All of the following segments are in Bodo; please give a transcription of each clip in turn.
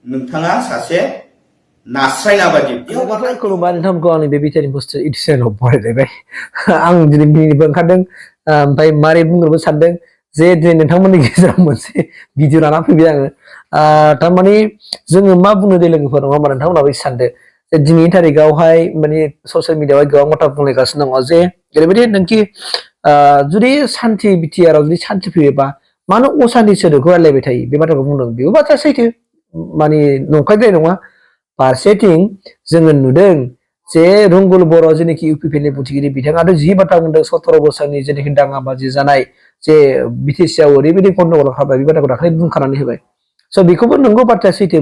नोंथाङा सासे नास्रायना बादि खुलुमबाय नोंथांमोनखौ आंनि बे बिटिआरनि बुस्थु इडिसनाव बरायलायबाय आं दिनै मिनिनोबो ओंखारदों ओमफ्राय मारै बुंनोबो सानदों जे दिनै नोंथांमोननि गेजेराव मोनसे भिडिअ लाना फैबाय आङो थारमाने जोङो मा बुंनो दे लोगोफोर नङा होमबा नोंथांमोनाबो एसे सानदो जे दिनैनि थारिखआवहाय माने ससियेल मिडियाआवहाय गोबां बाथ्रा बुंलायगासिनो दङ जे ओरैबायदि नोंखि जुदि सान्थि बिटिआरआव जुदि सान्थि फैयोबा मानो असान्थि सोदोबखौ रायलायबाय थायो बे बाथ्राखौ बुंदों बेबो बाथ्राया सैथो माने नंखायद्राय नङा फारसेथिं जोङो नुदों जे रंगुल बर' जेनाखि इउपिपिएलनि बुंथिगिरि बिथाङाथ' जि बाथ्रा बुंदों 17 बोसोरनि जेनाखि दाङाबाजि जानाय जे बिटिसिआव ओरैबायदि गन्डगल खालामबाय बे बाथ्राखौ दाखालि बुंखानानै होबाय स' बेखौबो नंगौ बाथ्राया सैथो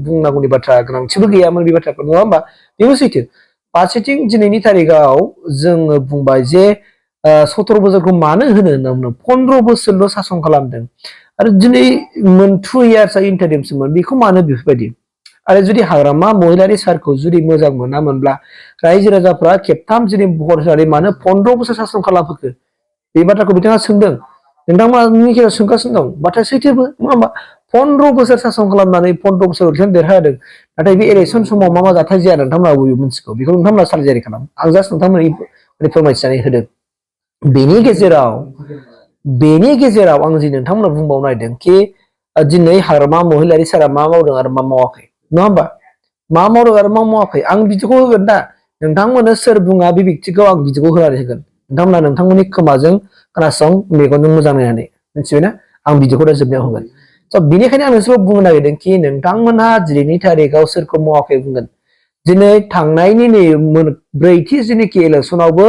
बुंनांगौनि बाथ्रा गोनांथिबो गैयामोन बे बाथ्राखौ नङा होमबा बेबो सैथो फारसेथिं दिनैनि थारिखआव जोङो बुंबाय जे 17 बोसोरखौ मानो होनो होनना बुंदों 15 बोसोरल' सासन खालामदों आरो दिनै 2 इयार्सआ इन्टारिमसोमोन बेखौ मानो बेफोरबायदि आरो जुदि हाग्रामा महिलारि सारखौ जुदि मोजां मोनामोनब्ला रायजो राजाफ्रा खेबथाम जुदि भट होनानै मानो 15 बोसोर सासन खालामफैखो बे बाथ्राखौ बिथाङा सोंदों नोंथांमोननि गेजेराव सोंगासिनो दं बाथ्राया सैथोबो नङा होमबा 15 बोसोर सासन खालामनानै 15 बोसोर बिथांआ देरहादों नाथाय बे इलेक्सन समाव मा जाथाय जाया नोंथांमोना बयबो मिथिगौ बेखौ नोंथांमोना सार्जारि खालाम आं जास्ट नोंथांमोननि फोरमायथिनानै होदों बेनि गेजेराव आं जि नोंथांमोना बुंबावनो नागिरदों कि दिनै हाग्रामा महिलारि सारा मा मावदों आरो मा मावाखै नङा होमबा मा मावदों आरो मा मावाखै आं बिदिखौ होगोन दा नोंथांमोननो सोर बुङा बे बिक्तिखौ आं बिदिखौ होनानै होगोन नोंथांमोना नोंथांमोननि खोमाजों खोनासं मेगनजों मोजां नायनानै मिथिबायना आं बिदिखौ दा जोबनायाव होगोन स' बिनिखायनो आं नोंसोरखौ बुंनो नागिरदों कि नोंथांमोनहा दिनैनि थारिखआव सोरखौ मावाखै बुंगोन दिनै थांनायनि नै ब्रैथि जेनाखि इलेक्सनावबो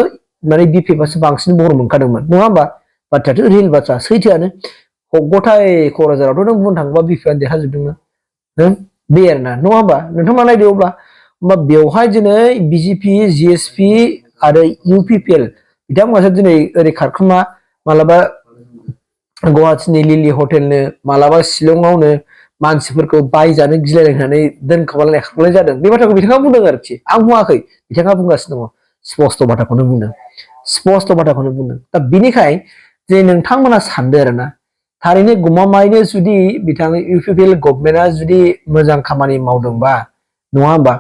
माने बिपिएफआसो बांसिन भट मोनखादोंमोन नङा होमबा बाथ्रायाथ' रियेल बाथ्रा सैथोआनो गथाय क'क्राझारावथ' नों बुंनो थाङोबा बिपिएफआनो देरहाजोबदोंमोन बे आरोना नङा होमबा नोंथांमोना नायदो अब्ला होमबा बेवहाय दिनै बिजेपि जिएसपि आरो इउपिपिएल बिथांमोनासो दिनै ओरै खारखोमा मालाबा गुवाहाटीनि लिलि हटेलनो मालाबा शिलंआवनो मानसिफोरखौ बायजानो गिलायलायनानै दोनखोमालायनाय खालामनाय जादों बे बाथ्राखौ बिथाङा बुंदों आरोखि आं बुङाखै बिथाङा बुंगासिनो दङ स्पस्ट बाथ्राखौनो बुंदों दा बिनिखाय जे नोंथांमोना सानदो आरोना थारैनो गमामायैनो जुदि बिथां इउपिपिएल गभर्नमेन्टआ जुदि मोजां खामानि मावदोंबा नङा होमबा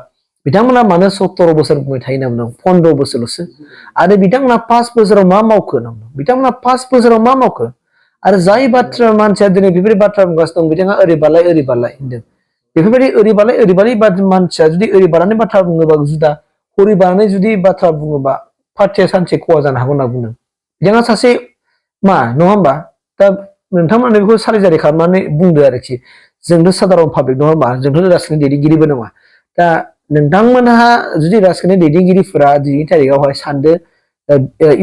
बिथांमोना मानो 17 बोसोर बुंबाय थायो होनना बुंदों 15 बोसोरल'सो आरो बिथांमोना 5 बोसोराव मा मावखो बिथांमोना 5 बोसोराव मा मावखो आरो जाय बाथ्रा मानसिया दिनै बेफोरबायदि बाथ्रा बुंगासिनो दं बिथाङा ओरै बारलाय होनदों बेफोरबायदि ओरै बारलाय मानसिया जुदि ओरै बारनानै बाथ्रा बुङोबा जुदा हरै बारनानै जुदि बाथ्रा बुङोबा पार्टिया सानसे खहा जानो हागौ होनना बुंदों बिथाङा सासे मा नङा होमबा दा नोंथांमोना बेखौ सार्जारि खालामनानै बुंदो आरोखि जोंथ' साधारन पाब्लिक नङा होमबा जोंथ' राजखान्थि दैदेनगिरिबो नङा दा नोंथांमोनहा जुदि राजखान्थि दैदेनगिरिफोरा दिनैनि थारिखआवहाय सानदो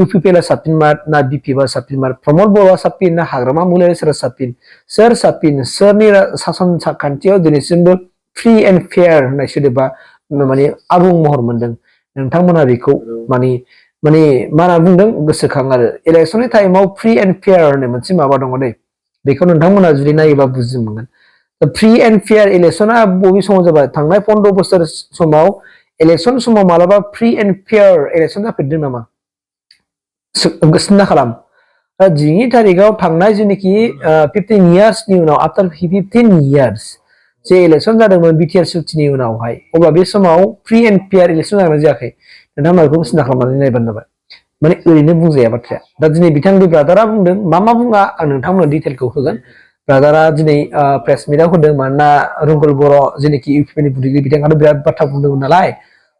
इउपिपिएलआ साबसिनमार ना बिपिएफआ साबसिनमार प्रमद बर'आ साबसिन ना हाग्रामा महिलारि सारा साबसिन सोर साबसिन सोरनि सासन खान्थियाव दिनैसिमबो फ्रि एन्ड फेयार होननाय सोदोबा माने आबुं महर मोनदों नोंथांमोना बेखौ माने मा होनना बुंदों गोसोखां आरो इलेक्सननि टाइमाव फ्रि एन्ड फेयार होननाय मोनसे माबा दङ दै बेखौ नोंथांमोना जुदि नायोबा बुजि मोनगोन फ्रि एन्ड फेयार इलेक्सना बबे समाव जाबाय थांनाय 15 बोसोर समाव इलेक्सन समाव मालाबा फ्रि एन्ड फेयार इलेक्सन जाफेरदों नामा सिन्था खालाम दिनैनि थारिखआव थांनाय जेनाखि 15 इयार्सनि उनाव आफ्टार 15 इयार्स जे इलेक्सन जादोंमोन बिटिआर सुक्तिनि उनावहाय अब्ला बे समाव फ्रि एन्ड फेयार इलेक्सन जागोना जायाखै नोंथांमोना बेखौ सिन्था खालामनानै नायबानो जाबाय माने ओरैनो बुंजाया बाथ्राया दा दिनै बिथांनि ब्रादारा बुंदों मा बुङा आं नोंथांमोननो डिटेलखौ होगोन ब्रादारा दिनै प्रेस मिटआव होदों मानोना रंगुल बर' जेनाखि इउपिपिएलनि बुंथिगिरि बिथाङाथ' बिराद बाथ्रा बुंदोंमोन नालाय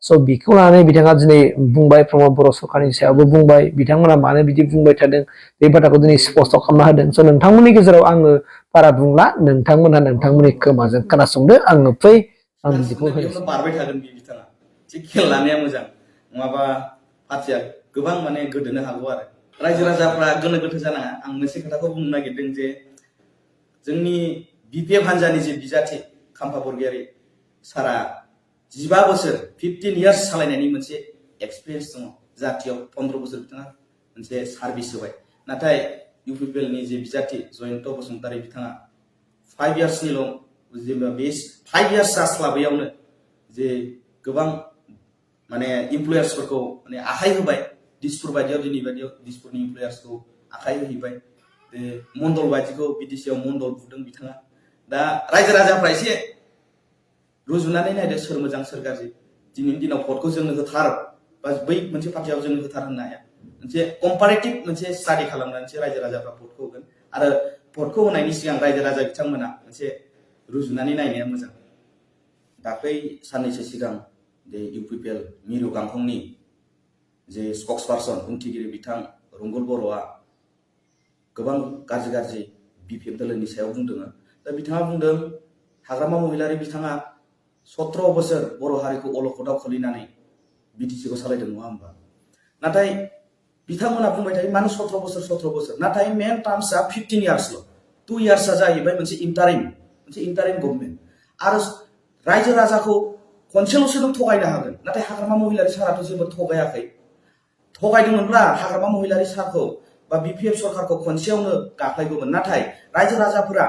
स' बेखौ लानानै बिथाङा दिनै बुंबाय प्रमद बर' सरकारनि सायावबो बुंबाय बिथांमोना मानो बिदि बुंबाय थादों बे बाथ्राखौ दिनै स्पस्ट खालामना होदों स' नोंथांमोननि गेजेराव आङो बारा बुंला नोंथांमोनहा नोंथांमोननि खोमाजों खोनासंदो आङो फै आं बिदिखौ बेयावनो बारबाय थागोन बे बिथाङा एसे खेल लानाया मोजां नङाबा पार्टिया गोबां माने गोदोनो हागौ आरो रायजो राजाफ्रा गोनो गोथो जानाङा आं मोनसे खोथाखौ बुंनो नागिरदों जे जोंनि बिपिएफ हान्जानि जे बिजाथि खाम्फा बरगयारी सारा 15 बोसोर 15 इयार्स सालायनायनि मोनसे एक्सपिरियेन्स दङ जातियाव 15 बोसोर बिथाङा मोनसे सार्भिस होबाय नाथाय इउपिपिएलनि जे बिजाथि जयन्त बसुमतारी बिथाङा 5 इयार्सनिल' जेनेबा बे 5 इयार्स जास्लाबैयावनो जे गोबां माने इमप्लयार्सफोरखौ माने आखाइ होबाय दिसपुर बायदियाव दिनै बायदियाव दिसपुरनि इमप्लयार्सखौ आखाइ होहैबाय मण्डल बायदिखौ बिटिसिआव मण्डल बुदों बिथाङा दा रायजो राजाफ्रा एसे रुजुनानै नायदो सोर मोजां सोर गाज्रि दिनैनि दिनाव भटखौ जोंनो होथार बा बै मोनसे पार्टियाव जोंनो होथार होननो हाया मोनसे कम्पारेटिभ मोनसे स्टाडि खालामनानैसो रायजो राजाफ्रा भटखौ होगोन आरो भटखौ होनायनि सिगां रायजो राजा बिथांमोना मोनसे रुजुनानै नायनाया मोजां दाख्लै साननैसो सिगां जे इउपिपिएल मिरु गांखंनि जे स्पक्स पार्सन बुंथिगिरि बिथां रंगल बर'आ गोबां गाज्रि बिपिएफ दोलोनि सायाव बुंदों दा बिथाङा बुंदों हाग्रामा महिलारि बिथाङा 17 बोसोर बर' हारिखौ अलखदाव खोलैनानै बिटिसिखौ सालायदों नङा होमबा नाथाय बिथांमोना बुंबाय थायो मानो 17 बोसोर नाथाय मेन टार्म्सआ 15 इयार्सल' 2 इयार्सआ जाहैबाय मोनसे इन्टारिम गभर्नमेन्ट आरो रायजो राजाखौ खनसेल'सो नों थगायनो हागोन नाथाय हाग्रामा महिलारि साराथ' जेबो थगायाखै थगायदोंमोनब्ला हाग्रामा महिलारि सारखौ बा बिपिएफ सरकारखौ खनसेयावनो गाख्लायगौमोन नाथाय रायजो राजाफोरा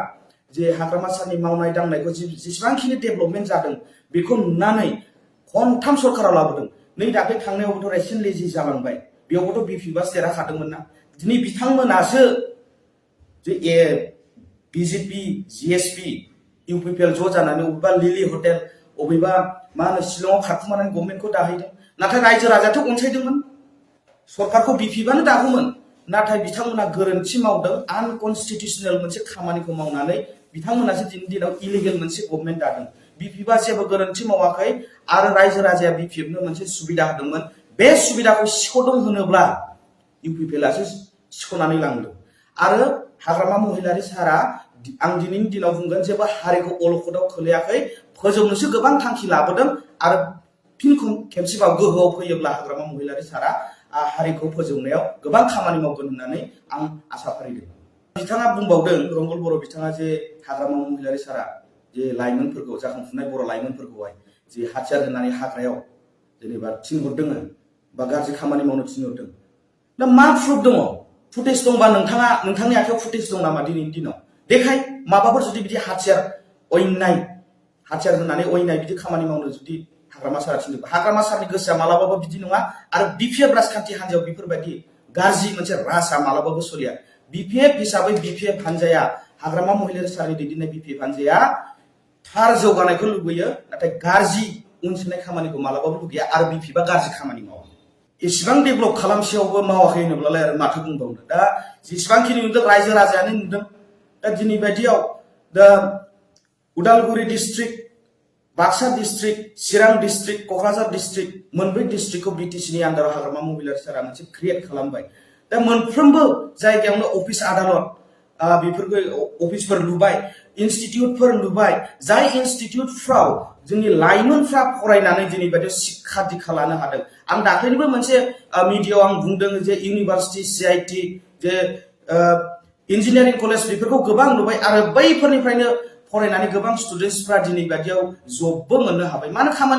जे हाग्रामा सारनि मावनाय दांनायखौ जेसेबांखिनि डेभेलपमेन्ट जादों बेखौ नुनानै खनथाम सरकाराव लाबोदों नै दाख्लै थांनायावबोथ' रिसेन्टलि जि जालांबाय बेयावबोथ' बिपिएफआ देरहाखादोंमोन ना दिनै बिथांमोनासो जे बिजेपि जिएसपि इउपिपिएल ज' जानानै अबेबा लिलि हटेल अबेबा मा होनो शिलंआव खारखुमानानै गभर्नमेन्टखौ दाहैदों नाथाय रायजो राजायाथ' अनसायदोंमोन सरकारखौ बिपिएफआनो दागौमोन नाथाय बिथांमोना गोरोन्थि मावदों आनकनस्टिटिउसनेल मोनसे खामानिखौ मावनानै बिथांमोनासो दिनैनि दिनाव इलिगेल मोनसे गभर्नमेन्ट दादों बिपिएफआ जेबो गोरोन्थि मावाखै आरो रायजो राजाया बिपिएफनो मोनसे सुबिदा होदोंमोन बे सुबिदाखौ सिख'दों होनोब्ला इउपिपिएलआसो सिख'नानै लांदों आरो हाग्रामा महिलारि सारा आं दिनैनि दिनाव बुंगोन जेबो हारिखौ अलखदाव खोलैयाखै फोजौनोसो गोबां थांखि लाबोदों आरो फिन खेबसेबाव गोहोआव फैयोब्ला हाग्रामा महिलारि सारा हारिखौ फोजौनायाव गोबां खामानि मावगोन होननानै आं आसा फारिदों बिथाङा बुंबावदों रंगल बर' बिथाङा जे हाग्रामा महिलारि सारा जे लाइमोनफोरखौ जाखांफुनाय बर' लाइमोनफोरखौहाय जे हाथियार होनानै हाग्रायाव जेनेबा थिनहरदों बा गाज्रि खामानि मावनो थिनहरदों दा मा प्रुफ दङ फुटेज दंबा नोंथांनि आखायाव फुटेज दं नामा दिनैनि दिनाव देखाय माबाफोर जुदि बिदि हाथियार होनानै अयनाय बिदि खामानि मावनो जुदि हाग्रामा सारा थिनदों हाग्रामा सारनि गोसोआ मालाबाबो बिदि नङा आरो बिपिएफ राजखान्थि हान्जायाव बेफोरबायदि गाज्रि मोनसे राजआ मालाबाबो सोलिया बिपिएफ हिसाबै बिपिएफ हान्जाया हाग्रामा महिलारि सारनि दैदेननाय बिपिएफ हान्जाया थार जौगानायखौ लुबैयो नाथाय गाज्रि उनसोनाय खामानिखौ मालाबाबो लुबैया आरो बिपिएफआ गाज्रि खामानि मावा एसेबां डेभेलप खालामसेयावबो मावाखै होनोब्लालाय आरो माथो बुंबावनो दा जेसेबांखिनि नुदों रायजो राजायानो नुदों दा दिनै बायदियाव दा उदालगुरि डिस्ट्रिक्ट बाक्सा डिस्ट्रिक्ट चिरां डिस्ट्रिक्ट क'क्राझार डिस्ट्रिक्ट मोनब्रै डिस्ट्रिक्टखौ बिटिसिनि आन्दाराव हाग्रामा महिलारि सारा मोनसे क्रिएट खालामबाय दा मोनफ्रोमबो जायगायावनो अफिस आदाলত बेफोरखौ अफिसफोर लुबाय इनस्टिटिउटफोर लुबाय जाय इनस्टिटिउटफ्राव जोंनि लाइमोनफ्रा फरायनानै दिनै बायदियाव शिक्षा दीक्षा लानो हादों आं दाख्लैनिबो मोनसे मिडियायाव आं बुंदों जे इउनिभार्सिटि सिआइटि जे इन्जिनियारिं कलेज बेफोरखौ गोबां नुबाय आरो बैफोरनिफ्रायनो फरायनानै गोबां स्टुडेन्टसफ्रा दिनै बायदियाव जबबो मोननो हाबाय मानो खामानि